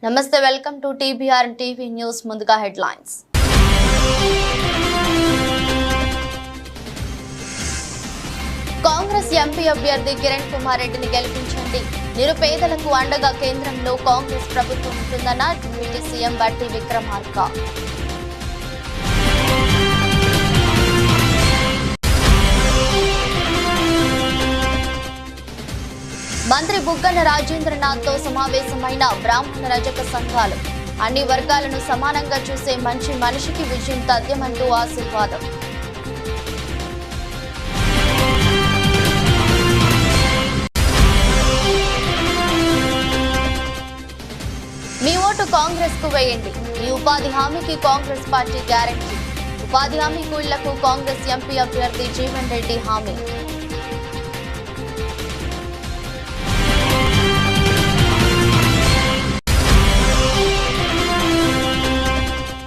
నమస్తే, welcome to TBR TV news. ముందుగా headlines. Congress MP అభ్యర్థి కిరణ్ కుమార్ రెడ్డిని గెలిపించండి. నిరుపేదలకు అండగా కేంద్రంలో కాంగ్రెస్ ప్రభుత్వం ఉంటుందన్న డిప్యూటీ సీఎం బట్టి విక్రమార్క. మంత్రి బుగ్గన రాజేంద్రనాథ్తో సమావేశమైన బ్రాహ్మణ రజక సంఘాలు. అన్ని వర్గాలను సమానంగా చూసే మంచి మనిషికి విజయం తథ్యమంటూ ఆశీర్వాదం. మీ ఓటు కాంగ్రెస్ కు వేయండి. ఈ ఉపాధి హామీకి కాంగ్రెస్ పార్టీ గ్యారంటీ. ఉపాధి హామీ కూలీలకు కాంగ్రెస్ ఎంపీ అభ్యర్థి జీవన్ రెడ్డి హామీ.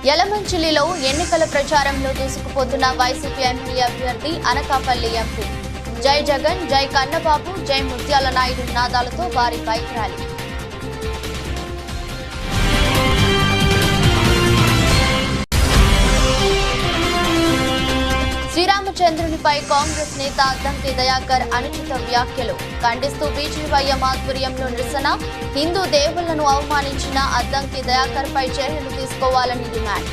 యలమంచిలిలో ఎన్నికల ప్రచారంలో దూసుకుపోతున్న వైసీపీ ఎమ్మెల్యే అభ్యర్థి అనకాపల్లి ఎంపీ. జై జగన్, జై కన్నబాబు, జై ముత్యాల నాయుడు నినాదాలతో భారీ బైక్ ర్యాలీ. శ్రీరామచంద్రునిపై కాంగ్రెస్ నేత అద్దంకి దయాకర్ అనుచిత వ్యాఖ్యలు ఖండిస్తూ బీజేవైఎం ఆధ్వర్యంలో నిరసన. హిందూ దేవుళ్లను అవమానించిన అద్దంకి దయాకర్ పై చర్యలు తీసుకోవాలని డిమాండ్.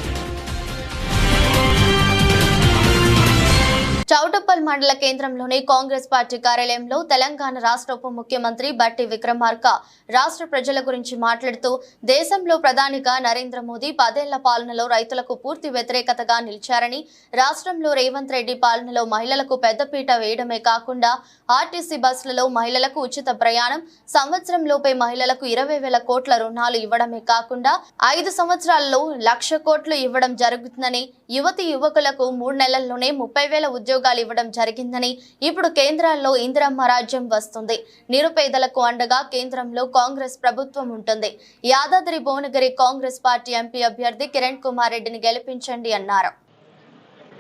చౌటప్పల్ మండల కేంద్రంలోని కాంగ్రెస్ పార్టీ కార్యాలయంలో తెలంగాణ రాష్ట్ర ఉప ముఖ్యమంత్రి బట్టి విక్రమార్క రాష్ట్ర ప్రజల గురించి మాట్లాడుతూ, దేశంలో ప్రధానిగా నరేంద్ర మోదీ 10 ఏళ్ల పాలనలో రైతులకు పూర్తి వ్యతిరేకతగా నిలిచారని, రాష్ట్రంలో రేవంత్ రెడ్డి పాలనలో మహిళలకు పెద్దపీట వేయడమే కాకుండా ఆర్టీసీ బస్సులలో మహిళలకు ఉచిత ప్రయాణం, సంవత్సరంలోపే మహిళలకు 20,000 కోట్ల రుణాలు ఇవ్వడమే కాకుండా 5 సంవత్సరాల్లో 1,00,000 కోట్లు ఇవ్వడం జరుగుతుందని, యువతి యువకులకు 3 నెలల్లోనే 30,000 ఉద్యోగాలు ఇవ్వడం జరిగిందని, ఇప్పుడు కేంద్రాల్లో ఇందిరమ్మ రాజ్యం వస్తుంది. నిరుపేదలకు అండగా కేంద్రంలో కాంగ్రెస్ ప్రభుత్వం ఉంటుంది. యాదాద్రి భువనగిరి కాంగ్రెస్ పార్టీ ఎంపీ అభ్యర్థి కిరణ్ కుమార్ రెడ్డిని గెలిపించండి అన్నారు.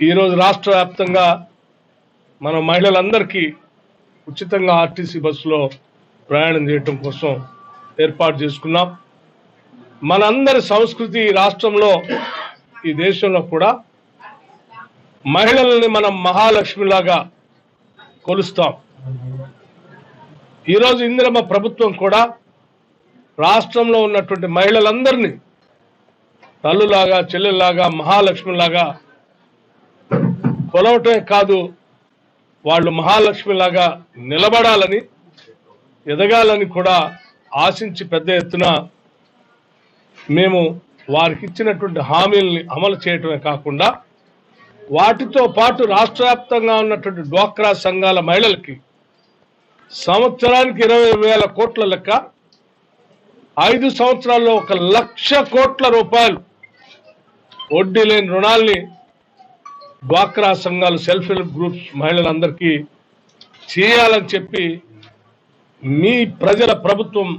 ఈరోజు రాష్ట్ర వ్యాప్తంగా మన మహిళలందరికీ ఉచితంగా ఆర్టీసీ బస్సులో ప్రయాణం చేయడం కోసం ఏర్పాటు చేసుకున్నాం. మనందరి సంస్కృతి రాష్ట్రంలో, ఈ దేశంలో కూడా మహిళల్ని మనం మహాలక్ష్మిలాగా కొలుస్తాం. ఈరోజు ఇందిరమ్మ ప్రభుత్వం కూడా రాష్ట్రంలో ఉన్నటువంటి మహిళలందరినీ తల్లులాగా, చెల్లెల్లాగా, మహాలక్ష్మిలాగా కొలవటమే కాదు, వాళ్ళు మహాలక్ష్మిలాగా నిలబడాలని, ఎదగాలని కూడా ఆశించి పెద్ద ఎత్తున మేము వారికి ఇచ్చినటువంటి హామీల్ని అమలు చేయటమే కాకుండా, వాటితో పాటు రాష్ట్ర వ్యాప్తంగా ఉన్నటువంటి డ్వాక్రా సంఘాల మహిళలకి సంవత్సరానికి 20,000 కోట్ల లెక్క, 5 సంవత్సరాల్లో 1,00,000 కోట్ల రూపాయలు వడ్డీ లేని రుణాల్ని డ్వాక్రా సంఘాలు, సెల్ఫ్ హెల్ప్ గ్రూప్స్ మహిళలందరికీ చేయాలని చెప్పి మీ ప్రజల ప్రభుత్వం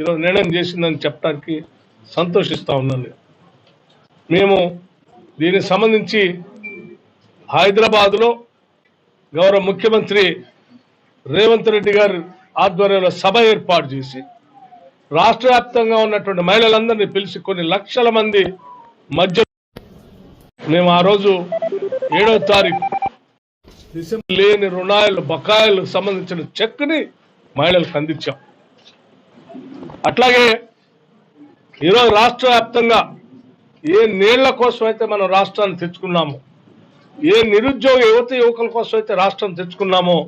ఈరోజు నిర్ణయం చేసిందని చెప్పడానికి సంతోషిస్తా ఉన్నాను. మేము దీనికి సంబంధించి హైదరాబాద్లో గౌరవ ముఖ్యమంత్రి రేవంత్ రెడ్డి గారి ఆధ్వర్యంలో సభ ఏర్పాటు చేసి రాష్ట్ర వ్యాప్తంగా ఉన్నటువంటి మహిళలందరినీ పిలిచి కొన్ని లక్షల మంది మధ్య మేము ఆ రోజు 7వ తారీఖు డిసెంబర్ లేని రుణాలు, బకాయిలకు సంబంధించిన చెక్ని మహిళలకు అందించాం. అట్లాగే ఈరోజు రాష్ట్ర వ్యాప్తంగా ఏ నీళ్ల కోసం అయితే మనం రాష్ట్రాన్ని తెచ్చుకున్నామో, ఏ నిరుద్యోగ యువకుల కోసం అయితే రాష్ట్రం తెచ్చుకున్నామో,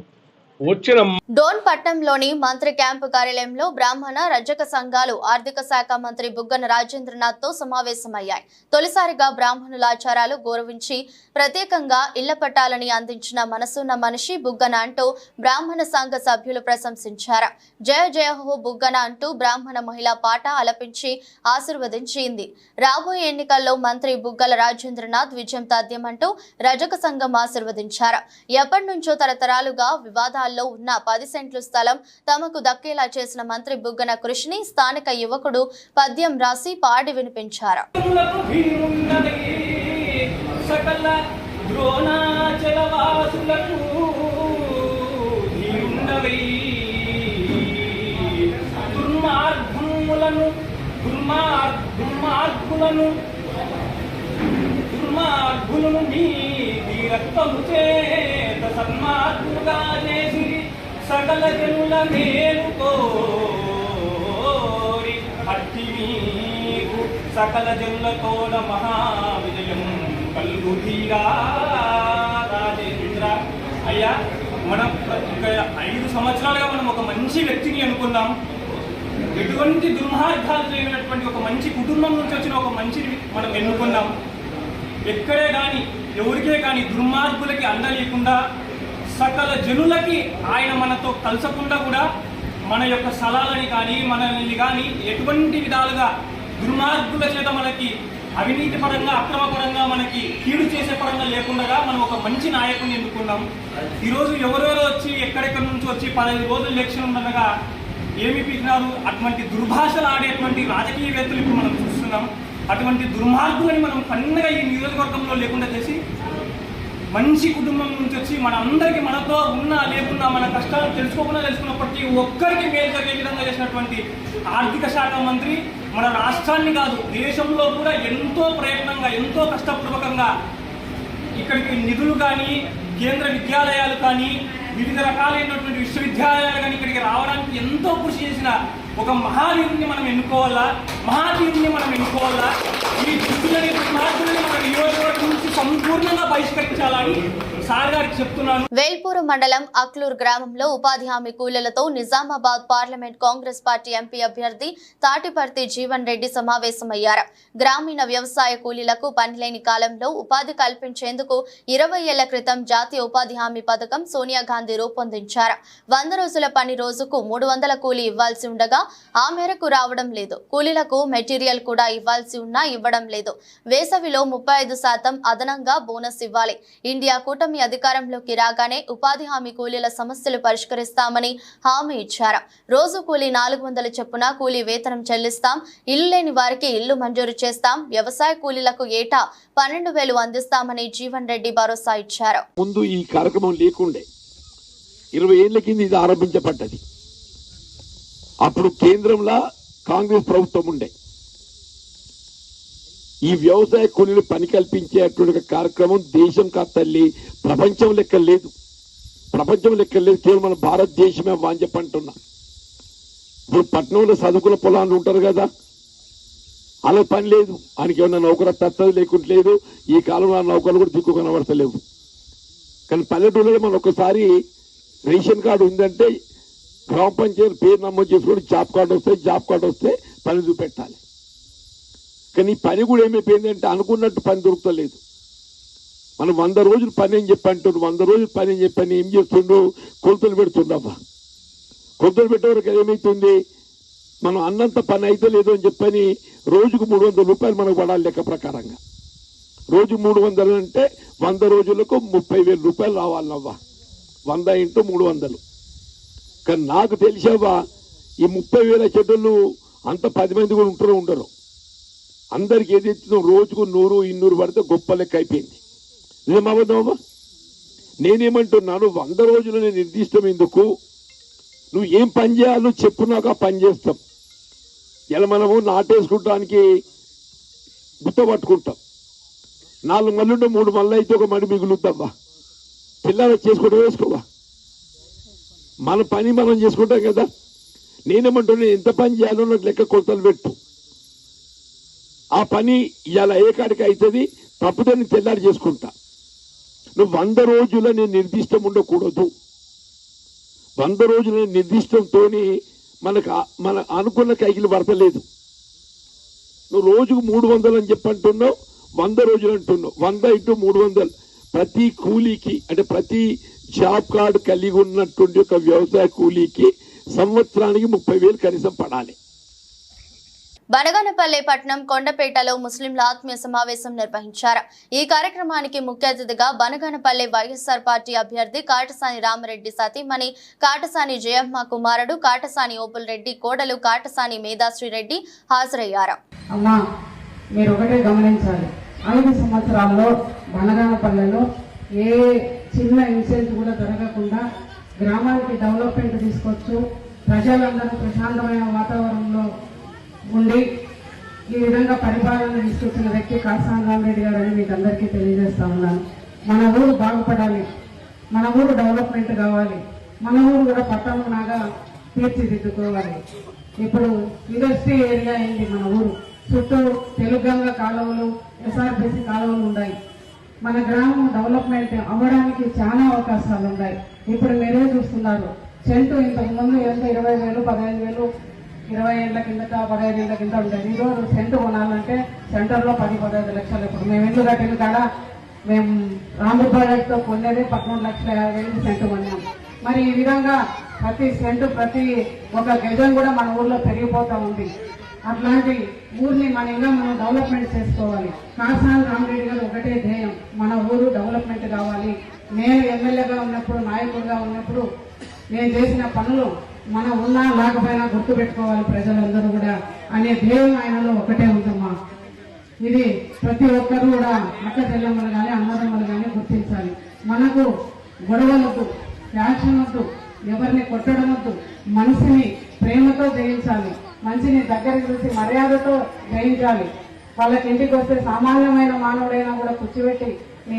వచ్చిన డోన్ పట్నంలోని మంత్రి క్యాంపు కార్యాలయంలో బ్రాహ్మణ రజక సంఘాలు ఆర్థిక శాఖ మంత్రి బుగ్గన రాజేంద్రనాథ్ తో సమావేశమయ్యాయి. తొలిసారిగా బ్రాహ్మణుల ఆచారాలు గౌరవించి ప్రత్యేకంగా ఇళ్ల పట్టాలని అందించిన మనసున్న మనిషి బుగ్గన అంటూ బ్రాహ్మణ సంఘ సభ్యులు ప్రశంసించారు. జయ జయ హో బుగ్గన అంటూ బ్రాహ్మణ మహిళా పాట ఆలపించి ఆశీర్వదించింది. రాబోయే ఎన్నికల్లో మంత్రి బుగ్గల రాజేంద్రనాథ్ విజయం తథ్యమంటూ రజక సంఘం ఆశీర్వదించారు. ఎప్పటి నుంచో తరతరాలుగా వివాదాల్లో ఉన్న 10 సెంట్లు స్థలం తమకు దక్కేలా చేసిన మంత్రి బుగ్గన కృషిని స్థానిక యువకుడు పద్యం రాసి పాడి వినిపించారు. దుర్మార్గులను నీ రక్తము చేత సన్మార్గులుగా చేసి సకల జనుల మేలుకోరి అట్టి నీకు సకల జనులతోన మహావిజయం కలుగుతీరా రాజేంద్ర. అయ్యా, మనం 5 సంవత్సరాలుగా మనం ఒక మంచి వ్యక్తిని అనుకున్నాం. ఎటువంటి దుర్మార్గాలు చేయనటువంటి ఒక మంచి కుటుంబం నుంచి వచ్చిన ఒక మంచిని మనం ఎన్నుకున్నాం. ఎక్కడే కానీ ఎవరికే కానీ దుర్మార్గులకి అండ లేకుండా సకల జనులకి ఆయన మనతో కలసకుండా కూడా మన యొక్క స్థలాలని కానీ మనల్ని కానీ ఎటువంటి విధాలుగా దుర్మార్గుల చేత మనకి అవినీతి పరంగా అక్రమ పరంగా మనకి కీడు చేసే పరంగా లేకుండా మనం ఒక మంచి నాయకుడిని ఎన్నుకున్నాం. ఈరోజు ఎవరెవరో వచ్చి ఎక్కడెక్కడి నుంచి వచ్చి 15 రోజులు ఎలక్షన్ ఉండగా ఏమి పీకినారు, అటువంటి దుర్భాషలు ఆడేటువంటి రాజకీయవేత్తలు ఇప్పుడు మనం చూస్తున్నాం. అటువంటి దుర్మార్గులని మనం కన్నగా ఈ నియోజకవర్గంలో లేకుండా చేసి మంచి కుటుంబం నుంచి వచ్చి మన అందరికీ మనతో ఉన్నా లేకున్నా మన కష్టాలు తెలుసుకున్న ప్రతి ఒక్కరికి మేలు జరిగే విధంగా చేసినటువంటి ఆర్థిక శాఖ మంత్రి మన రాష్ట్రాన్ని కాదు దేశంలో కూడా ఎంతో ప్రయత్నంగా ఎంతో కష్టపూర్వకంగా ఇక్కడికి నిధులు కానీ కేంద్ర విద్యాలయాలు కానీ వివిధ రకాలైనటువంటి విశ్వవిద్యాలయాలు కానీ ఇక్కడికి రావడానికి ఎంతో కృషి చేసిన ఒక మహావీరుని మనం ఎన్నుకోవాలా, మహావీరుని మనం ఎన్నుకోవాలా. ఈ దుష్టులని దుర్మార్గులని మన నియోజకవర్గం నుంచి సంపూర్ణంగా బహిష్కరించాలని సార్ గారికి చెప్తున్నాను. వేల్పూరు మండలం అక్లూర్ గ్రామంలో ఉపాధి హామీ కూలీలతో Nizamabad parliament Congress party MP అభ్యర్థి తాటిపర్తి జీవన్ రెడ్డి సమావేశమయ్యారు. గ్రామీణ వ్యవసాయ కూలీలకు పనిలేని కాలంలో ఉపాధి కల్పించేందుకు 20 ఏళ్ల క్రితం జాతీయ ఉపాధి హామీ పథకం సోనియా గాంధీ రూపొందించారు. 100 రోజుల పని రోజుకు 300 కూలీ ఇవ్వాల్సి ఉండగా ఆ మేరకు రావడం లేదు. కూలీలకు మెటీరియల్ కూడా ఇవ్వాల్సి ఉన్నా ఇవ్వడం లేదు. వేసవిలో 35% అదనంగా బోనస్ ఇవ్వాలి. ఇండియా కూటమి అధికారంలోకి రాగానే ఉపాధి హామీ కూలీల సమస్యలు పరిష్కరిస్తామని హామీ ఇచ్చారు. రోజు కూలీ 400 చొప్పున కూలీ వేతనం చెల్లిస్తాం. ఇల్లు లేని వారికి ఇల్లు మంజూరు చేస్తాం. వ్యవసాయ కూలీలకు ఏటా 12,000 అందిస్తామని జీవన్ రెడ్డి భరోసా ఇచ్చారు. ముందు ఈ కార్యక్రమం లేకుండే 20 ఏళ్ల కింద ఇది ఆరంభించబడ్డది. అప్పుడు కేంద్రంలో కాంగ్రెస్ ప్రభుత్వం ఉండే. ఈ వ్యవసాయ కూలీలు పని కల్పించేటువంటి కార్యక్రమం దేశం కాస్తల్లి ప్రపంచం లెక్క లేదు. కేవలం మన భారతదేశమే వాంఛ పంటున్నా. ఇప్పుడు పట్టణంలో చదువుకున్న పొలాలు ఉంటారు కదా, అలా పని లేదు. ఆయనకి ఏమన్నా నౌకరు తత్తది లేకుండా లేదు. ఈ కాలంలో ఆ నౌకర్లు కూడా దిక్కు కనబడతలేవు. కానీ పల్లెటూళ్ళలో మనం ఒకసారి రేషన్ కార్డు ఉందంటే గ్రామ పంచాయతీ పేరు నమోదు చేసుకుని జాబ్ కార్డు వస్తే పని చూపెట్టాలి. కానీ పని కూడా ఏమైపోయిందంటే అనుకున్నట్టు పని దొరుకుతలేదు. మనం 100 రోజులు పని అని చెప్పి అంటుండ్రు. 100 రోజులు పని అని చెప్పని ఏం చేస్తుండ్రు, కొలతలు పెడుతుండమ్మా. కొలతలు పెట్టేవరకు ఏమైతుంది, మనం అన్నంత పని అయితే లేదు అని చెప్పని రోజుకు 300 రూపాయలు మనకు పడాలి లెక్క ప్రకారంగా. రోజు 300 అంటే 100 రోజులకు 30,000 రూపాయలు రావాలవ్వా. 100 × 300. కానీ నాకు తెలిసావా, ఈ 30,000 చెడ్డలు అంత 10 మంది కూడా ఉండరు. అందరికి ఏదైతే రోజుకు 100, 200 పడితే గొప్ప లెక్క అయిపోయింది. నిజమవ్వదమ్మా? నేనేమంటున్నాను, 100 రోజులు నేను నిర్దిష్టం ఎందుకు, నువ్వు ఏం పని చేయాలో చెప్పున్నాక పని చేస్తాం. ఇలా మనము నాటేసుకుంటానికి గుత్త పట్టుకుంటాం. 4 మళ్ళీ 3 మళ్ళీ అయితే ఒక మడి మిగులుద్దామా. పిల్లలు చేసుకుంటూ వేసుకోవా, మన పని మనం చేసుకుంటాం కదా. నేనేమంటున్నా, ఎంత పని చేయాలో నాకు లెక్క కొలతలు పెట్టు. ఆ పని ఇలా ఏ కాడికి అవుతుంది, తప్పుదే నేను తెల్లారి చేసుకుంటా. నువ్వు 100 రోజుల నేను నిర్దిష్టం ఉండకూడదు. 100 రోజుల నిర్దిష్టంతో మన అనుకున్న కైకిలు పడతలేదు. నువ్వు రోజుకు 300 అని చెప్పంటున్నావు, 100 రోజులు అంటున్నావు. 100 × 300 ప్రతి కూలీకి, అంటే ప్రతి జాబ్ కార్డు కలిగి ఉన్నటువంటి ఒక వ్యవసాయ కూలీకి సంవత్సరానికి 30,000 కనీసం పడాలి. బనగానపల్లె పట్టణం కొండపేటలో ముస్లింల ఆత్మీయ సమావేశం నిర్వహించారు. ఈ కార్యక్రమానికి ముఖ్య అతిథిగా బనగానపల్లె వైఎస్ఆర్ పార్టీ అభ్యర్థి కాటసాని రామరెడ్డి సతీమణి కాటసాని జయమ్మ కుమారుడు కాటసాని ఓపుల్ రెడ్డి కోడలు కాటసాని మేధాశ్రీ రెడ్డి హాజరయ్యారు. అమ్మా, మీరు ఒకటే గమనించాలి, 5 సంవత్సరాల్లో బనగానపల్లెలో ఏ చిన్న ఇన్సిడెంట్ కూడా జరగకుండా గ్రామానికి డెవలప్మెంట్ తీసుకొచ్చు, ప్రజలందరూ ప్రశాంతమైన వాతావరణంలో ఉండి ఈ విధంగా పరిపాలన తీసుకొచ్చిన వ్యక్తి కాసాని రామరెడ్డి గారు అని మీకు అందరికీ తెలియజేస్తా ఉన్నాను. మన ఊరు బాగుపడాలి, మన ఊరు డెవలప్మెంట్ కావాలి, మన ఊరు కూడా పట్టణంలాగా తీర్చిదిద్దుకోవాలి. ఇప్పుడు ఇండస్ట్రీ ఏరియా అయింది మన ఊరు. చుట్టూ తెలుగంగ కాలువలు, ఎస్ఆర్బిసి కాలువలు ఉన్నాయి. మన గ్రామం డెవలప్మెంట్ అవ్వడానికి చాలా అవకాశాలు ఉన్నాయి. ఇప్పుడు మీరే చూస్తున్నారు, సెంటు ఇంతకు ముందు ఎంత 20,000, 15,000 20 ఏళ్ల కిందట 15 ఏళ్ల కింద ఉండేది. ఈరోజు సెంటు కొనాలంటే సెంటర్లో 10-15 లక్షలు. ఇప్పుడు మేము ఇల్లు కట్టిన కాడ మేము రాము ప్రాజెక్ట్తో కొనేది 13,50,000 సెంటు కొన్నాం. మరి ఈ విధంగా ప్రతి సెంటు ప్రతి ఒక గజం కూడా మన ఊర్లో పెరిగిపోతూ ఉంది. అట్లాంటి ఊరిని మనం డెవలప్మెంట్ చేసుకోవాలి. కాసాని రామరెడ్డి గారు ఒకటే ధ్యేయం, మన ఊరు డెవలప్మెంట్ కావాలి. నేను ఎమ్మెల్యేగా ఉన్నప్పుడు, నాయకుడిగా ఉన్నప్పుడు నేను చేసిన పనులు మనం ఉన్నా లేకపోయినా గుర్తు పెట్టుకోవాలి ప్రజలందరూ కూడా అనే ధ్యేయం ఆయనలో ఒకటే ఉందమ్మా. ఇది ప్రతి ఒక్కరు కూడా అక్క చెల్లెమ్మలు కానీ అన్నదమ్మలు కానీ గుర్తించాలి. మనకు గొడవలొద్దు, ఫ్యాషన్ వద్దు, ఎవరిని కొట్టడం వద్దు, మనిషిని ప్రేమతో జయించాలి, మనిషిని దగ్గరికి చూసి మర్యాదతో జయించాలి. వాళ్ళకి ఇంటికి వస్తే సామాన్యమైన మానవుడైనా కూడా కూర్చోబెట్టి నీ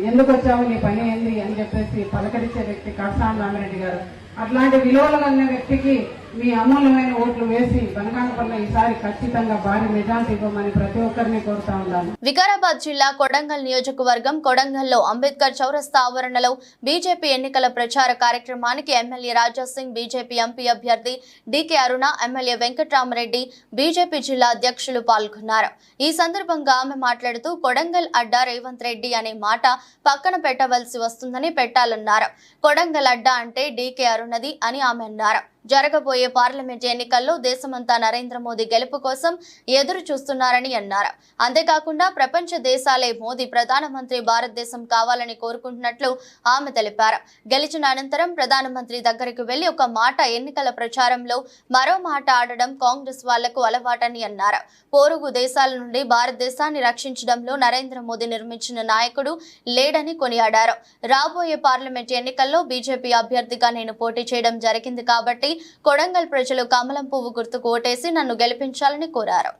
ఎందుకు వచ్చావు, నీ పని ఏంది అని చెప్పేసి పలకరించే వ్యక్తి కాసాని రామరెడ్డి గారు. అట్లాంటి విలువలు అన్న వ్యక్తికి మీ అమూల్యమైన ఓట్లు వేసి బనగానపల్లి ఈసారి ఖచ్చితంగా భారీ మెజార్టీ ఇవ్వమని ప్రతి ఒక్కరిని కోరుతా ఉన్నాను. వికారాబాద్ జిల్లా కొడంగల్ నియోజకవర్గం కొడంగల్లో అంబేద్కర్ చౌరస్తా ఆవరణలో బీజేపీ ఎన్నికల ప్రచార కార్యక్రమానికి MLA Raja Singh, BJP MP అభ్యర్థి డీకే అరుణ, ఎమ్మెల్యే వెంకట్రామరెడ్డి, బీజేపీ జిల్లా అధ్యక్షులు పాల్గొన్నారు. ఈ సందర్భంగా ఆమె మాట్లాడుతూ కొడంగల్ అడ్డా రేవంత్ రెడ్డి అనే మాట పక్కన పెట్టవలసి వస్తుందని పెట్టాలన్నారు. కొడంగల్ అడ్డా అంటే డీకే అరుణది అని ఆమె అన్నారు. జరగబోయే పార్లమెంట్ ఎన్నికల్లో దేశమంతా నరేంద్ర మోదీ గెలుపు కోసం ఎదురు చూస్తున్నారని అన్నారు. అంతేకాకుండా ప్రపంచ దేశాలే మోదీ ప్రధానమంత్రి భారతదేశం కావాలని కోరుకుంటున్నట్లు ఆమె తెలిపారు. గెలిచిన అనంతరం ప్రధానమంత్రి దగ్గరికి వెళ్లి ఒక మాట ఎన్నికల ప్రచారంలో మరో మాట ఆడడం కాంగ్రెస్ వాళ్లకు అలవాటని అన్నారు. పొరుగు దేశాల నుండి భారతదేశాన్ని రక్షించడంలో నరేంద్ర మోదీ నిర్మించిన నాయకుడు లేడని కొనియాడారు. రాబోయే పార్లమెంట్ ఎన్నికల్లో బీజేపీ అభ్యర్థిగా నేను పోటీ చేయడం జరిగింది కాబట్టి కొడంగల్ ప్రజలు కమలం పువ్వు గుర్తుకు ఓటేసి నన్ను గెలిపించాలని కోరారు.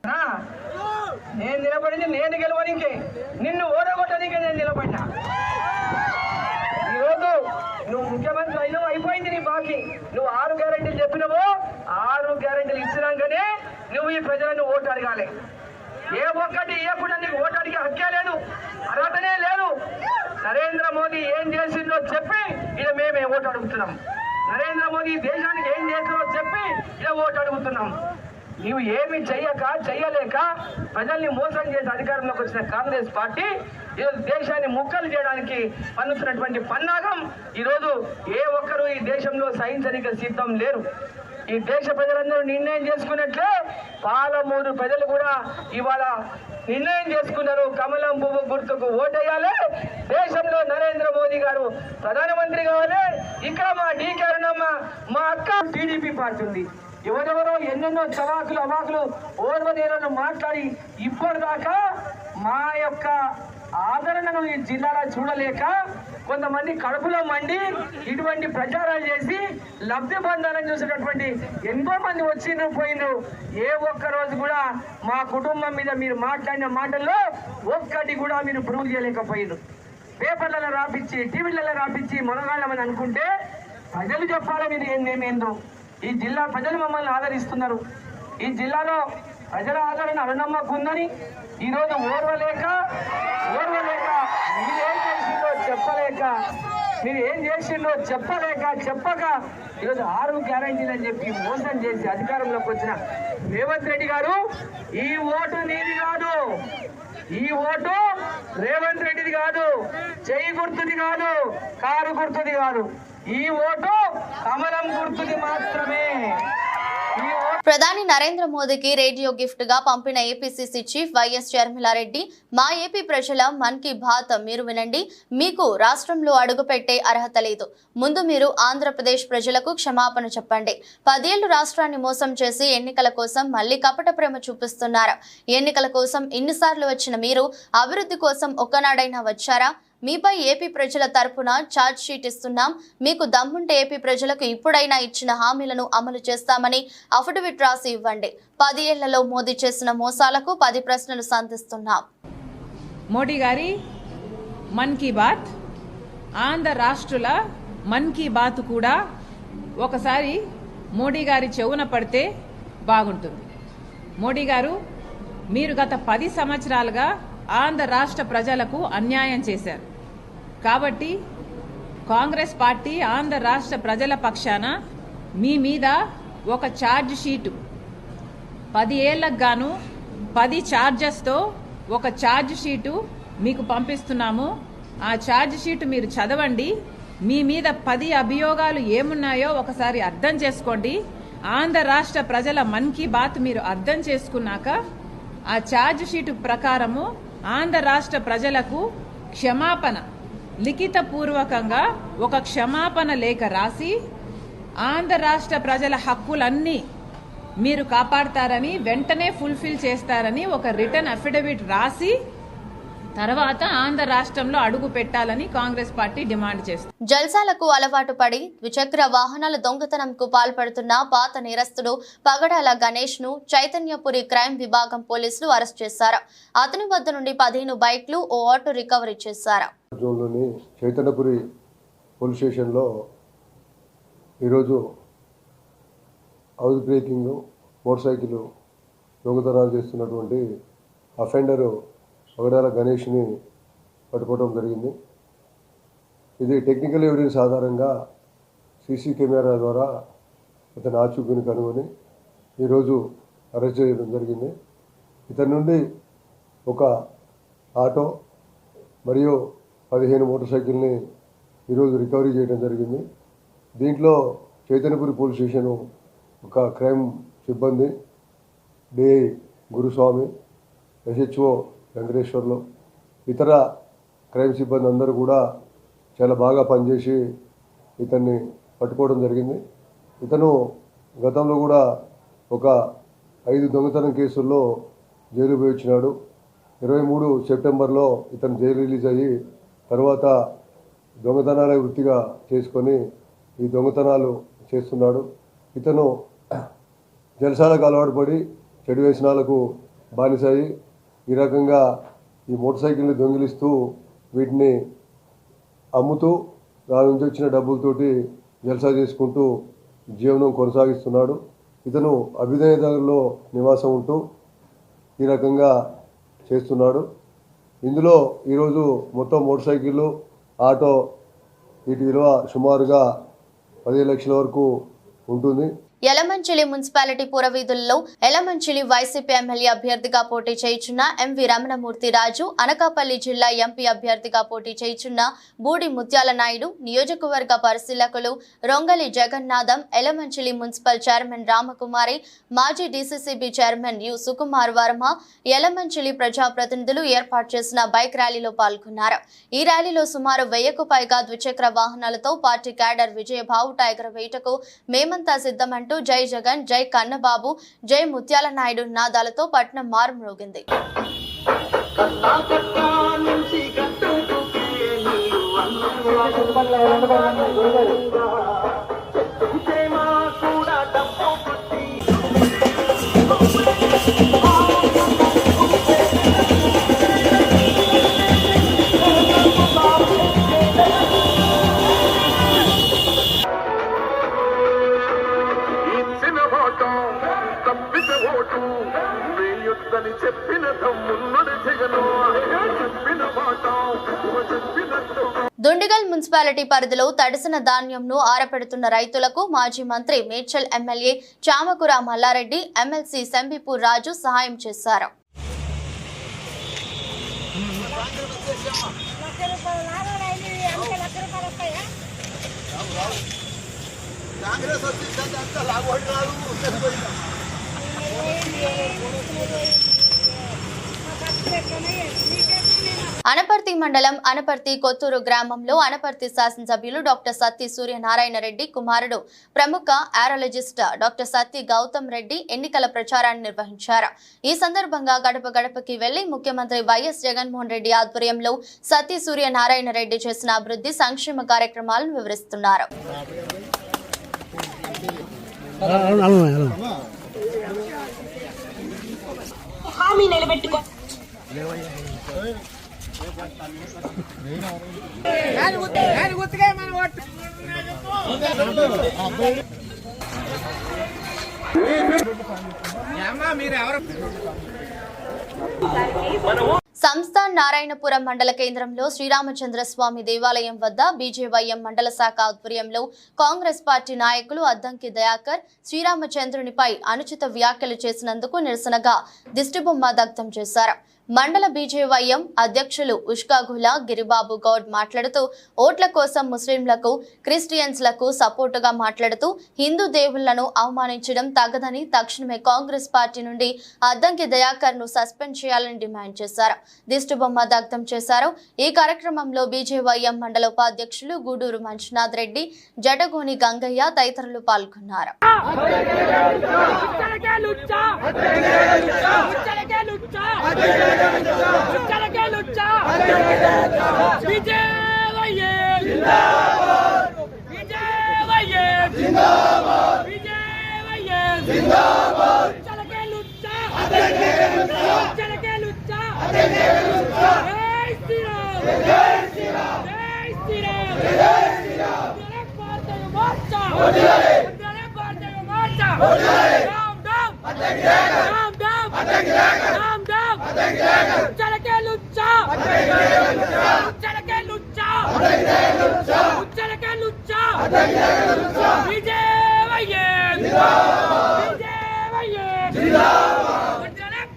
నేను నిలబడింది నేను గెలవడానికి, నిన్ను ఓడగొట్టడానికి నేను నిలబడినా. ఈరోజు నువ్వు ముఖ్యమంత్రి అయినావు, అయిపోయింది నీ బాకీ. నువ్వు 6 గ్యారెంటీలు చెప్పినావు, 6 గ్యారెంటీలు ఇచ్చినాకనే నువ్వు ఈ ప్రజలను ఓటు అడగాలి. ఏ ఒక్కటి ఇవ్వకుండా నీకు ఓటు అడిగే హక్కే లేదు, అర్హతనే లేదు. నరేంద్ర మోదీ ఏం చేసిందో చెప్పి ఇక మేమే ఓటు అడుగుతున్నాం. నరేంద్ర మోదీ దేశానికి ఏం చేస్తుందో చెప్పి ఇలా ఓటు అడుగుతున్నాం. నీవు ఏమి చెయ్యలేక ప్రజల్ని మోసం చేసి అధికారంలోకి వచ్చిన కాంగ్రెస్ పార్టీ ఈరోజు దేశాన్ని ముక్కలు చేయడానికి పన్నుతున్నటువంటి పన్నాగం ఈరోజు ఏ ఒక్కరూ ఈ దేశంలో సహించడానికి సిద్ధం లేరు. ఈ దేశ ప్రజలందరూ నిర్ణయం చేసుకున్నట్లే పాలమూరు ప్రజలు కూడా ఇవాళ నిర్ణయం చేసుకున్నారు. కమలం పువ్వు గుర్తుకు ఓటేయాలి, దేశంలో నరేంద్ర మోదీ గారు ప్రధానమంత్రి కావాలి. ఇక్కడ మా డీకే అరుణమ్మ, మా అక్క టీడీపీ పార్టీ ఉంది. ఎవరెవరో ఎన్నెన్నో చవాకులు అవాకులు ఓర్వదేలను మాట్లాడి ఇప్పటిదాకా మా యొక్క ఆదరణను ఈ జిల్లాలో చూడలేక కొంతమంది కడుపులో మండి ఇటువంటి ప్రచారాలు చేసి లబ్ధి పొందాలని చూసేటటువంటి ఎంతో మంది వచ్చిండ్రు పోయిండ్రు. ఏ ఒక్క రోజు కూడా మా కుటుంబం మీద మీరు మాట్లాడిన మాటల్లో ఒక్కటి కూడా మీరు ప్రూవ్ చేయలేకపోయిండ్రు. పేపర్లలో రాపించి టీవీలలో రాపించి మనగాళ్ళమని అనుకుంటే ప్రజలు చెప్పాలి మీరు మేమేందో. ఈ జిల్లా ప్రజలు మమ్మల్ని ఆదరిస్తున్నారు. ఈ జిల్లాలో ప్రజల ఆదరణ అరుణమ్మకు ఉందని ఈరోజు ఓర్వలేక మీరు ఏం చేసిందో చెప్పక ఈరోజు 6 గ్యారెంటీలు అని చెప్పి మోసం చేసి అధికారంలోకి వచ్చిన రేవంత్ రెడ్డి గారు, ఈ ఓటు నీది కాదు, ఈ ఓటు రేవంత్ రెడ్డిది కాదు, చెయ్యి గుర్తుది కాదు, కారు గుర్తుది కాదు, ఈ ఓటు కమలం గుర్తుది మాత్రమే. ప్రధాని నరేంద్ర మోదీకి రేడియో గిఫ్ట్ గా పంపిన ఏపీసీసీ చీఫ్ వైఎస్ షర్మిలారెడ్డి, మా ఏపీ ప్రజల మన్ కీ బాత్ మీరు వినండి, మీకు రాష్ట్రంలో అడుగుపెట్టే అర్హత లేదు, ముందు మీరు ఆంధ్రప్రదేశ్ ప్రజలకు క్షమాపణ చెప్పండి. 10 ఏళ్లు రాష్ట్రాన్ని మోసం చేసి ఎన్నికల కోసం మళ్లీ కపట ప్రేమ చూపిస్తున్నారు. ఎన్నికల కోసం ఇన్నిసార్లు వచ్చిన మీరు అభివృద్ధి కోసం ఒక్కనాడైనా వచ్చారా? మీపై ఏపీ ప్రజల తరపున ఛార్జ్ షీట్ ఇస్తున్నాం. మీకు దమ్ముంటే ఏపీ ప్రజలకు ఇప్పుడైనా ఇచ్చిన హామీలను అమలు చేస్తామని అఫిడవిట్ రాసి ఇవ్వండి. 10 ఏళ్లలో మోదీ చేసిన మోసాలకు 10 ప్రశ్నలు సంధిస్తున్నాం. మోడీ గారి మన్ కీ బాత్, ఆంధ్ర రాష్ట్రుల మన్ కీ బాత్ కూడా ఒకసారి మోడీ గారి చెవున పడితే బాగుంటుంది. మోడీ గారు, మీరు గత 10 సంవత్సరాలుగా ఆంధ్ర రాష్ట్ర ప్రజలకు అన్యాయం చేశారు. కాబట్టి కాంగ్రెస్ పార్టీ ఆంధ్ర రాష్ట్ర ప్రజల పక్షాన మీ మీద ఒక ఛార్జ్ షీటు 10 ఏళ్లకు గాను 10 ఛార్జెస్తో ఒక ఛార్జ్ షీటు మీకు పంపిస్తున్నాము. ఆ ఛార్జ్ షీట్ మీరు చదవండి. మీ మీద 10 అభియోగాలు ఏమున్నాయో ఒకసారి అర్థం చేసుకోండి. ఆంధ్ర రాష్ట్ర ప్రజల మన్ కీ బాత్ మీరు అర్థం చేసుకున్నాక ఆ ఛార్జ్ షీట్ ప్రకారము ఆంధ్ర రాష్ట్ర ప్రజలకు క్షమాపణ, లిఖితపూర్వకంగా ఒక క్షమాపణ లేఖ రాసి ఆంధ్ర రాష్ట్ర ప్రజల హక్కులన్నీ మీరు కాపాడతారని, వెంటనే ఫుల్ఫిల్ చేస్తారని ఒక రిటర్న్ అఫిడవిట్ రాసి తర్వాత ఆంధ్ర రాష్ట్రంలో అడుగు పెట్టాలని కాంగ్రెస్ పార్టీ డిమాండ్ చేస్తుంది. జల్సాలకు అలవాటు పడి ద్విచక్ర వాహనాల దొంగతనంకు పాల్పడుతున్న పాత నేరస్తుడు పగడాల గణేష్ ను చైతన్యపురి క్రైమ్ విభాగం పోలీసులు అరెస్ట్ చేశారు. అతని వద్ద నుండి 15 బైక్లు, ఓ ఆటో రికవరీ చేశారు. జోన్లోని చైతన్యపురి పోలీస్ స్టేషన్లో ఈరోజు హౌస్ బ్రేకింగ్, మోటార్ సైకిల్ దొంగతనాలు చేస్తున్నటువంటి అఫెండరు పగడాల గణేష్ని పట్టుకోవడం జరిగింది. ఇది టెక్నికల్ ఎవిడెన్స్ ఆధారంగా సీసీ కెమెరా ద్వారా అతని ఆచూకీని కనుగొని ఈరోజు అరెస్ట్ చేయడం జరిగింది. ఇతని నుండి ఒక ఆటో మరియు 15 మోటార్ సైకిల్ని ఈరోజు రికవరీ చేయడం జరిగింది. దీంట్లో చైతన్యపురి పోలీస్ స్టేషను ఒక క్రైమ్ సిబ్బంది డిఐ గురుస్వామి, ఎస్హెచ్ఓ వెంకటేశ్వర్లు, ఇతర క్రైమ్ సిబ్బంది అందరూ కూడా చాలా బాగా పనిచేసి ఇతన్ని పట్టుకోవడం జరిగింది. ఇతను గతంలో కూడా ఒక 5 దొంగతనం కేసుల్లో జైలు పోయి వచ్చినాడు. 23 సెప్టెంబర్లో ఇతను జైలు రిలీజ్ అయ్యి తర్వాత దొంగతనాలే వృత్తిగా చేసుకొని ఈ దొంగతనాలు చేస్తున్నాడు. ఇతను జలసాలకు అలవాటు పడి చెడు వ్యసనాలకు బానిసాయి ఈ రకంగా ఈ మోటార్ సైకిల్ని దొంగిలిస్తూ వీటిని అమ్ముతూ దాని నుంచి వచ్చిన డబ్బులతోటి జలసా చేసుకుంటూ జీవనం కొనసాగిస్తున్నాడు. ఇతను అభ్యుదయ నగర్లో నివాసం ఉంటూ ఈ రకంగా చేస్తున్నాడు. ఇందులో ఈరోజు మొత్తం మోటార్ సైకిళ్ళు, ఆటో వీటి విలువ సుమారుగా 10 లక్షల వరకు ఉంటుంది. యలమంచిలి మున్సిపాలిటీ పురవీధుల్లో యలమంచిలి వైసీపీ ఎమ్మెల్యే అభ్యర్థిగా పోటీ చేయుచున్న ఎంవి రమణమూర్తి రాజు, అనకాపల్లి జిల్లా ఎంపీ అభ్యర్థిగా పోటీ చేయుచున్న బూడి ముత్యాల నాయుడు, నియోజకవర్గ పరిశీలకులు రొంగలి జగన్నాథం, యలమంచిలి మున్సిపల్ చైర్మన్ రామకుమారి, మాజీ DCCB chairman U Sukumar Varma, Yalamanchili ప్రజాప్రతినిధులు ఏర్పాటు చేసిన బైక్ ర్యాలీలో పాల్గొన్నారు. ఈ ర్యాలీలో సుమారు 1000కు పైగా ద్విచక్ర వాహనాలతో పార్టీ క్యాడర్ విజయబావుట ఎగరవేయటకు మేమంతా సిద్ధమంటూ జై జగన్, జై కన్నబాబు, జై ముత్యాల నాయుడు నాదాలతో పట్నం మారుమ్రోగింది. దుండిగల్ మున్సిపాలిటీ పరిధిలో తడిసిన ధాన్యంను ఆరపెడుతున్న రైతులకు మాజీ మంత్రి మేడ్చల్ ఎమ్మెల్యే చామకుర మల్లారెడ్డి, ఎమ్మెల్సీ సంబిపూర్ రాజు సహాయం చేశారు. అనపర్తి అనపర్తి మండలం అనపర్తి కొత్తూరు గ్రామంలో అనపర్తి శాసనసభ్యులు డాక్టర్ సత్తి సూర్యనారాయణ రెడ్డి కుమారుడు ప్రముఖ ఆరాలజిస్ట్ డాక్టర్ సత్తి గౌతమ్ రెడ్డి ఎన్నికల ప్రచారాన్ని నిర్వహించారు. ఈ సందర్భంగా గడప గడపకి వెళ్లి ముఖ్యమంత్రి వైఎస్ జగన్మోహన్ రెడ్డి ఆధ్వర్యంలో సత్తి సూర్యనారాయణ రెడ్డి చేసిన అభివృద్ధి సంక్షేమ కార్యక్రమాలను వివరిస్తున్నారు. హామీ నిలబెట్టుకో సంస్థాన్ నారాయణపురం మండల కేంద్రంలో శ్రీరామచంద్రస్వామి దేవాలయం వద్ద బీజేవైఎం మండల శాఖ ఆధ్వర్యంలో కాంగ్రెస్ పార్టీ నాయకులు అద్దంకి దయాకర్ శ్రీరామచంద్రునిపై అనుచిత వ్యాఖ్యలు చేసినందుకు నిరసనగా దిష్టిబొమ్మ దగ్ధం చేశారు. మండల బీజేవైఎం అధ్యక్షులు ఉష్కాగుల గిరిబాబు గౌడ్ మాట్లాడుతూ ఓట్ల కోసం ముస్లింలకు క్రిస్టియన్స్లకు సపోర్టుగా మాట్లాడుతూ హిందూ దేవుళ్లను అవమానించడం తగదని తక్షణమే కాంగ్రెస్ పార్టీ నుండి అద్దంకి దయాకర్ ను సస్పెండ్ చేయాలని డిమాండ్ చేశారు. దిష్టిబొమ్మ దగ్ధం చేశారు. ఈ కార్యక్రమంలో బీజేవైఎం మండల ఉపాధ్యక్షులు గూడూరు మంజునాథ్ రెడ్డి, జడగోని గంగయ్య తదితరులు పాల్గొన్నారు.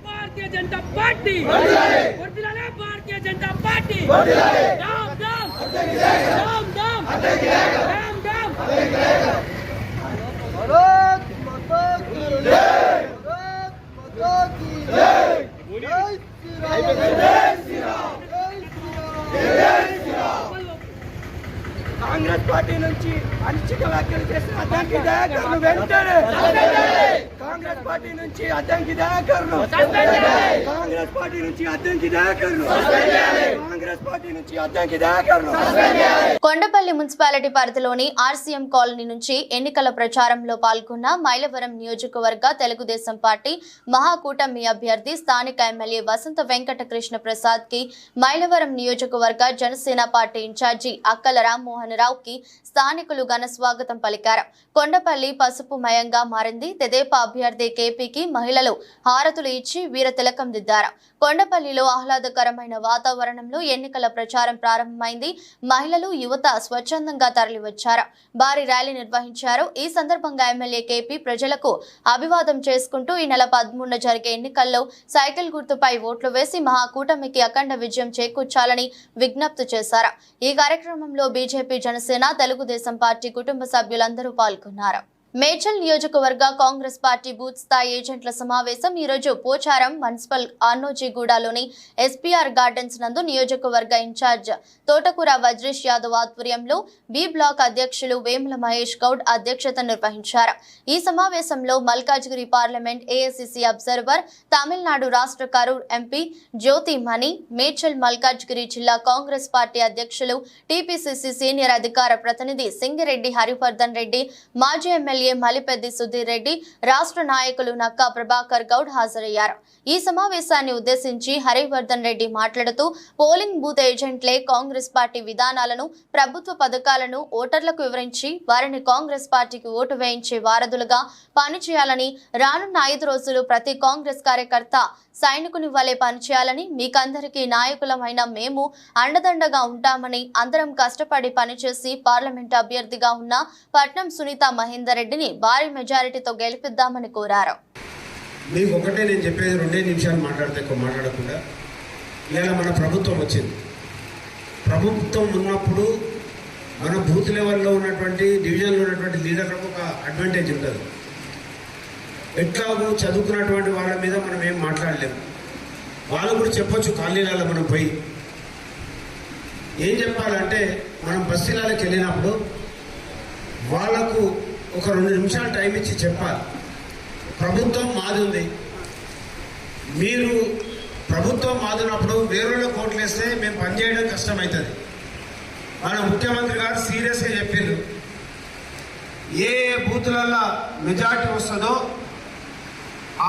भारतीय जनता पार्टी भारतीय जनता पार्टी राम राम राम राम राम राम भारत माता की जय भारत माता की जय जय श्री राम जय श्री राम కాంగ్రెస్ పార్టీ నుంచి అనుచిత వ్యాఖ్యలు చేసిన అద్దంకి దయాకర్ను వెంటనే కాంగ్రెస్ పార్టీ నుంచి అద్దంకి దయాకర్ను కాంగ్రెస్ పార్టీ నుంచి అద్దంకి దయాకర్ను కాంగ్రెస్ పార్టీ నుంచి అద్దంకి దయాకర్ను. కొండపల్లి మున్సిపాలిటీ పరిధిలోని ఆర్సీఎం కాలనీ నుంచి ఎన్నికల ప్రచారంలో పాల్గొన్న మైలవరం నియోజకవర్గ తెలుగుదేశం పార్టీ మహాకూటమి అభ్యర్థి స్థానిక ఎమ్మెల్యే వసంత వెంకట కృష్ణ ప్రసాద్ కి మైలవరం నియోజకవర్గ జనసేన పార్టీ ఇన్ఛార్జి అక్కల రామ్మోహన్ రావుకి స్థానికులు ఘన స్వాగతం పలికారు. కొండపల్లి పసుపుమయంగా మారింది. తెదేపా అభ్యర్థి కేపీకి మహిళలు హారతులు ఇచ్చి వీర తిలకం దిద్దారు. కొండపల్లిలో ఆహ్లాదకరమైన వాతావరణంలో ఎన్నికల ప్రచారం ప్రారంభమైంది. మహిళలు, యువత స్వచ్ఛందంగా తరలివచ్చారు. భారీ ర్యాలీ నిర్వహించారు. ఈ సందర్భంగా ఎమ్మెల్యే కేపీ ప్రజలకు అభివాదం చేసుకుంటూ ఈ నెల 13న జరిగే ఎన్నికల్లో సైకిల్ గుర్తుపై ఓట్లు వేసి మహాకూటమికి అఖండ విజయం చేకూర్చాలని విజ్ఞప్తి చేశారు. ఈ కార్యక్రమంలో బీజేపీ, జనసేన, తెలుగుదేశం పార్టీ కుటుంబ సభ్యులందరూ పాల్గొన్నారు. మేడ్చల్ నియోజకవర్గ కాంగ్రెస్ పార్టీ బూత్ స్థాయి ఏజెంట్ల సమావేశం ఈ రోజు పోచారం మున్సిపల్ ఆర్నోజీగూడలోని ఎస్పీఆర్ గార్డెన్స్ నందు నియోజకవర్గ ఇన్ఛార్జ్ తోటకూర వజ్రేష్ యాదవ్ ఆధ్వర్యంలో బి బ్లాక్ అధ్యక్షులు వేముల మహేష్ గౌడ్ అధ్యక్షత నిర్వహించారు. ఈ సమావేశంలో Malkajgiri parliament AICC observer, Tamil Nadu రాష్ట్ర కరూర్ ఎంపీ జ్యోతి మణి, మేడ్చల్ మల్కాజ్గిరి జిల్లా కాంగ్రెస్ పార్టీ అధ్యక్షులు, టీపీసీసీ సీనియర్ అధికార ప్రతినిధి సింగిరెడ్డి హరివర్ధన్ రెడ్డి, మాజీ ఎమ్మెల్యే మలిపెద్ది సుధీర్ రెడ్డి, రాష్ట్ర నాయకులు నక్కా ప్రభాకర్ గౌడ్ హాజరయ్యారు. ఈ సమావేశాన్ని ఉద్దేశించి హరివర్ధన్ రెడ్డి మాట్లాడుతూ పోలింగ్ బూత్ ఏజెంట్లే కాంగ్రెస్ పార్టీ విధానాలను, ప్రభుత్వ పథకాలను ఓటర్లకు వివరించి వారిని కాంగ్రెస్ పార్టీకి ఓటు వేయించే వారధులుగా పనిచేయాలని, రానున్న 5 రోజులు ప్రతి కాంగ్రెస్ కార్యకర్త సైనికుని వలె పనిచేయాలని, మీకందరికీ నాయకులమైన మేము అండదండగా ఉంటామని, అందరం కష్టపడి పనిచేసి పార్లమెంట్ అభ్యర్థిగా ఉన్న పట్నం సునీత మహేందర్ రెడ్డిని భారీ మెజారిటీతో గెలిపిద్దామని కోరారు. మీకు ఒకటే నేను చెప్పేది, 2 నిమిషాలు మాట్లాడితే ఎక్కువ మాట్లాడకుండా, ఇవాళ మన ప్రభుత్వం వచ్చింది. ప్రభుత్వం ఉన్నప్పుడు మన బూత్ లెవెల్లో ఉన్నటువంటి, డివిజన్లో ఉన్నటువంటి లీడర్లకు ఒక అడ్వాంటేజ్ ఉంటుంది. ఎట్లాగూ చదువుకున్నటువంటి వాళ్ళ మీద మనం ఏం మాట్లాడలేము. వాళ్ళు కూడా చెప్పొచ్చు కాలనీలలో మనం పోయి, ఏం చెప్పాలంటే మనం బస్తీలకు వెళ్ళినప్పుడు వాళ్లకు ఒక 2 నిమిషాలు టైం ఇచ్చి చెప్పాలి. ప్రభుత్వం మాది ఉంది, మీరు ప్రభుత్వం మాదినప్పుడు వేరేలో కోట్లు వేస్తే మేము పనిచేయడం కష్టమవుతుంది. మన ముఖ్యమంత్రి గారు సీరియస్గా చెప్పిండ్రు, ఏ బూతులలో మెజార్టీ వస్తుందో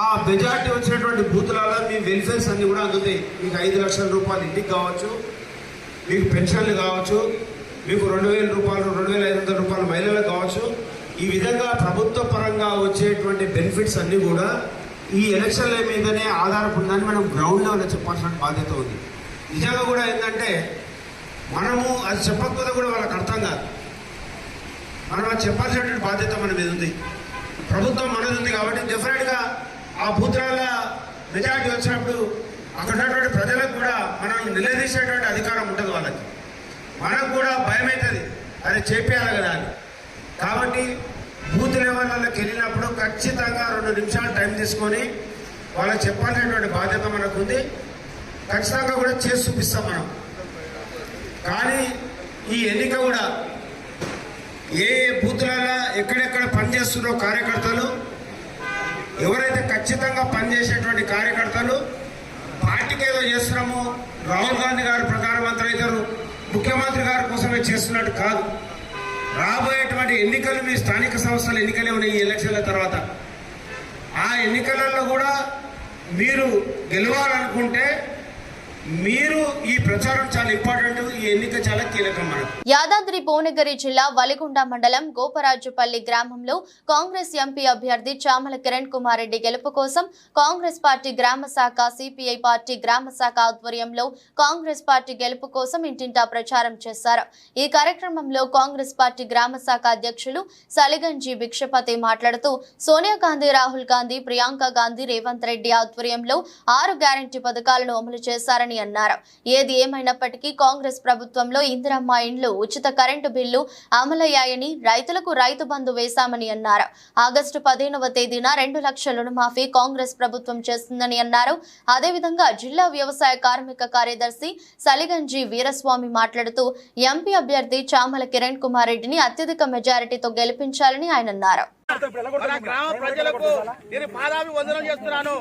ఆ మెజార్టీ వచ్చినటువంటి బూతులలో మీ వెల్ఫేర్స్ అన్నీ కూడా అందుతాయి. మీకు 5 లక్షల రూపాయలు ఇంటికి కావచ్చు, మీకు పెన్షన్లు కావచ్చు, మీకు 2,000 రూపాయలు 2,500 రూపాయలు మహిళలకు కావచ్చు. ఈ విధంగా ప్రభుత్వ పరంగా వచ్చేటువంటి బెనిఫిట్స్ అన్నీ కూడా ఈ ఎలక్షన్ల మీదనే ఆధారపడిందని మనం గ్రౌండ్ లెవెల్లో చెప్పాల్సిన బాధ్యత ఉంది. నిజంగా కూడా ఏంటంటే మనము అది చెప్పకపోతే కూడా వాళ్ళకి అర్థం కాదు. మనం అది చెప్పాల్సినటువంటి బాధ్యత మన మీద ఉంది. ప్రభుత్వం మనది ఉంది కాబట్టి డెఫినెట్గా ఆ బూత్రాల మెజారిటీ వచ్చినప్పుడు అక్కడ ఉన్నటువంటి ప్రజలకు కూడా మనం నిలదీసేటువంటి అధికారం ఉంటుంది వాళ్ళకి. మనకు కూడా భయం అవుతుంది, అది చేపేయాలి కదా అని. కాబట్టి బూత్ లెవెల్లోకి వెళ్ళినప్పుడు ఖచ్చితంగా 2 నిమిషాలు టైం తీసుకొని వాళ్ళకి చెప్పాల్సినటువంటి బాధ్యత మనకు ఉంది. ఖచ్చితంగా కూడా చేసి చూపిస్తాం మనం. కానీ ఈ ఎన్నిక కూడా ఏ బూత్లలో ఎక్కడెక్కడ పనిచేస్తున్నారో కార్యకర్తలు, ఎవరైతే ఖచ్చితంగా పనిచేసేటువంటి కార్యకర్తలు పార్టీకి ఏదో చేస్తున్నామో, రాహుల్ గాంధీ గారు ప్రధానమంత్రి అవుతారు, ముఖ్యమంత్రి గారి కోసమే చేస్తున్నట్టు కాదు. రాబోయేటువంటి ఎన్నికలు మీ స్థానిక సంస్థల ఎన్నికలే ఉన్నాయి. ఈ ఎలక్షన్ల తర్వాత ఆ ఎన్నికలలో కూడా మీరు గెలవాలనుకుంటే మీరు ఈ ప్రచారం చాలా ఇంపార్టెంట్. ఈ ఎన్నిక చాలా కీలకం మనకు. యాదాద్రి భువనగిరి జిల్లా వలిగొండ మండలం గోపరాజుపల్లి గ్రామంలో కాంగ్రెస్ ఎంపీ అభ్యర్థి చామల కిరణ్ కుమార్ రెడ్డి గెలుపు కోసం కాంగ్రెస్ పార్టీ గ్రామ శాఖ, సిపిఐ పార్టీ గ్రామ శాఖ ఆధ్వర్యంలో కాంగ్రెస్ పార్టీ గెలుపు కోసం ఇంటింటా ప్రచారం చేశారు. ఈ కార్యక్రమంలో కాంగ్రెస్ పార్టీ గ్రామ శాఖ అధ్యక్షులు సలిగంజి భిక్షపతి మాట్లాడుతూ సోనియా గాంధీ, రాహుల్ గాంధీ, ప్రియాంక గాంధీ, రేవంత్ రెడ్డి ఆధ్వర్యంలో 6 గ్యారంటీ పథకాలను అమలు చేశారని అన్నారు. ఏది ఏమైనప్పటికీ కాంగ్రెస్ ప్రభుత్వంలో ఇందిరమ్మ ఇండ్లు, ఉచిత కరెంటు బిల్లు అమలయ్యాయని, రైతులకు రైతు బంధు వేశామని అన్నారు. ఆగస్టు 15వ తేదీన 2 లక్షల రుణమాఫీ కాంగ్రెస్ ప్రభుత్వం చేస్తుందని అన్నారు. అదేవిధంగా జిల్లా వ్యవసాయ కార్మిక కార్యదర్శి సలిగంజి వీరస్వామి మాట్లాడుతూ ఎంపీ అభ్యర్థి చామల కిరణ్ కుమార్ రెడ్డిని అత్యధిక మెజారిటీతో గెలిపించాలని ఆయన అన్నారు. గ్రామ ప్రజలకు నేను పాదాభివందనం చేస్తున్నాను.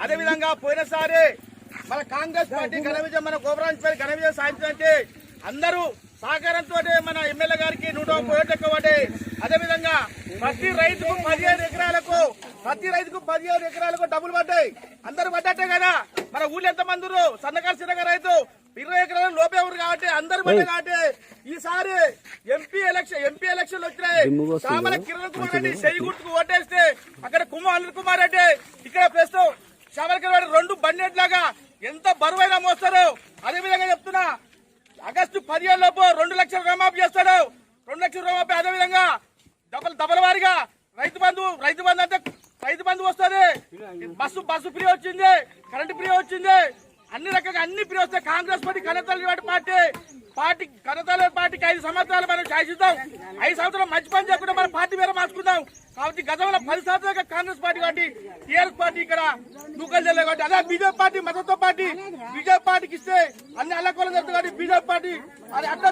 అదేవిధంగా పోయినసారి మన కాంగ్రెస్ పార్టీ ఘన విజయం, మన గోపరాజుపల్లి ఘన విజయం సాధించాలంటే అందరూ సహకారంతో మన ఎమ్మెల్యే గారికి 130 ఓట్లు ఎక్కువ పడ్డాయి. అదేవిధంగా ప్రతి రైతుకు 15 ఎకరాలకు డబ్బులు పడ్డాయి. అందరూ పడ్డట్టే కదా. మన ఊళ్ళో ఎంతమంది సన్నకారు చిన్నగా రైతు 20 ఎకరాల లోపే ఊరు కాబట్టి అందరూ పడ్డాయి. కాబట్టి ఈసారి ఎంపీ ఎలక్షన్ వచ్చినాయి. చామల కిరణ్ కుమార్ రెడ్డి చెయ్యి గుర్తుకు ఓటేస్తే అక్కడ అనిల్ కుమార్ రెడ్డి, ఇక్కడ ప్రస్తుతం చామల కిరణ్ రెడ్డి 2 బండెట్లాగా ఎంత బరువైనా మోస్తారు. అదే విధంగా చెప్తున్నా, ఆగస్టు 15 లోపు 2 లక్షల రుణమాఫీ చేస్తాడు. 2 లక్షల రుణమాఫీ. అదేవిధంగా డబల్ వారీగా రైతు బంధు అంటే రైతు బంధు వస్తుంది. బస్సు ఫ్రీ వచ్చింది, కరెంటు ఫ్రీ వచ్చింది. అన్ని రకంగా అన్ని ఫ్రీ వస్తాయి. కాంగ్రెస్ పార్టీ కనతల పార్టీకి 5 సంవత్సరాలు మనం శాసిద్దాం. 5 సంవత్సరాలు మంచి పని చేయకుండా మన పార్టీ వేరే మార్చుకుందాం. కాబట్టి గతంలో 10 సంవత్సరాలుగా కాంగ్రెస్ పార్టీ కాబట్టి టీఆర్ఎస్ పార్టీ ఇక్కడ నూకలు తెలియదు కాబట్టి అదే బీజేపీ పార్టీ మద్దతు పార్టీ. బీజేపీ పార్టీకి ఇస్తే అన్ని అల్లకోలం జరుగుతుంది కాబట్టి బీజేపీ పార్టీ అది అడ్డ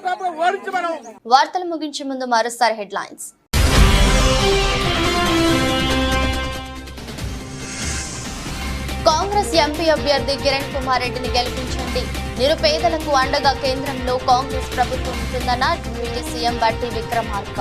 ఓడించి మనం. వార్తలు ముగించే ముందు మరోసారి హెడ్లైన్స్. కాంగ్రెస్ ఎంపీ అభ్యర్థి కిరణ్ కుమార్ రెడ్డిని గెలిపించండి. నిరుపేదలకు అండగా కేంద్రంలో కాంగ్రెస్ ప్రభుత్వం ఉంటుందన్న డిప్యూటీ సీఎం బట్టి విక్రమార్క.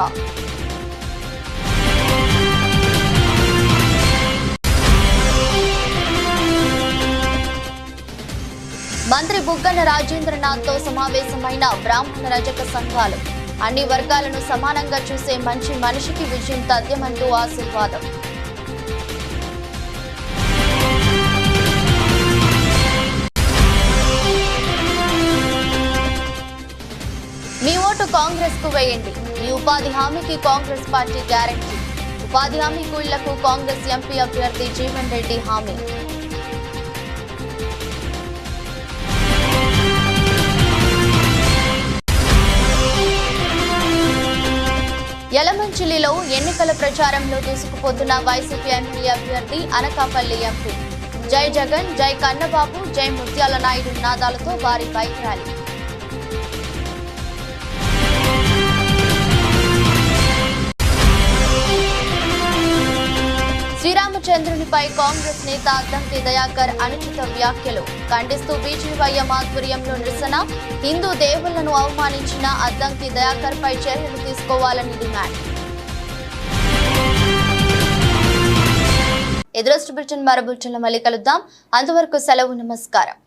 మంత్రి బుగ్గన రాజేంద్రనాథ్తో సమావేశమైన బ్రాహ్మణ రజక సంఘాలు. అన్ని వర్గాలను సమానంగా చూసే మంచి మనిషికి విజయం తథ్యమంటూ ఆశీర్వాదం. మీ ఓటు కాంగ్రెస్ కు వేయండి. మీ ఉపాధి హామీకి కాంగ్రెస్ పార్టీ గ్యారంటీ. ఉపాధి హామీ కూలీలకు కాంగ్రెస్ ఎంపీ అభ్యర్థి జీవన్ రెడ్డి హామీ. యలమంచిలిలో ఎన్నికల ప్రచారంలో దూసుకుపోతున్న వైసీపీ ఎమ్మెల్యే అభ్యర్థి అనకాపల్లి ఎంపీ. జై జగన్, జై కన్నబాబు, జై ముత్యాల నాయుడు నినాదాలతో భారీ బైక్ ర్యాలీ. రామచంద్రునిపై కాంగ్రెస్ నేత అద్దంకి దయాకర్ అనుచిత వ్యాఖ్యలు ఖండిస్తూ బీజేవైఎం ఆధ్వర్యంలో నిరసన. హిందూ దేవుళ్లను అవమానించిన అద్దంకి దయాకర్ పై చర్యలు తీసుకోవాలని డిమాండ్. ఎదురొస్ట్ బులెటిన్ మరో బులెటిన్లో మళ్ళీ కలుద్దాం. అంతవరకు సెలవు. నమస్కారం.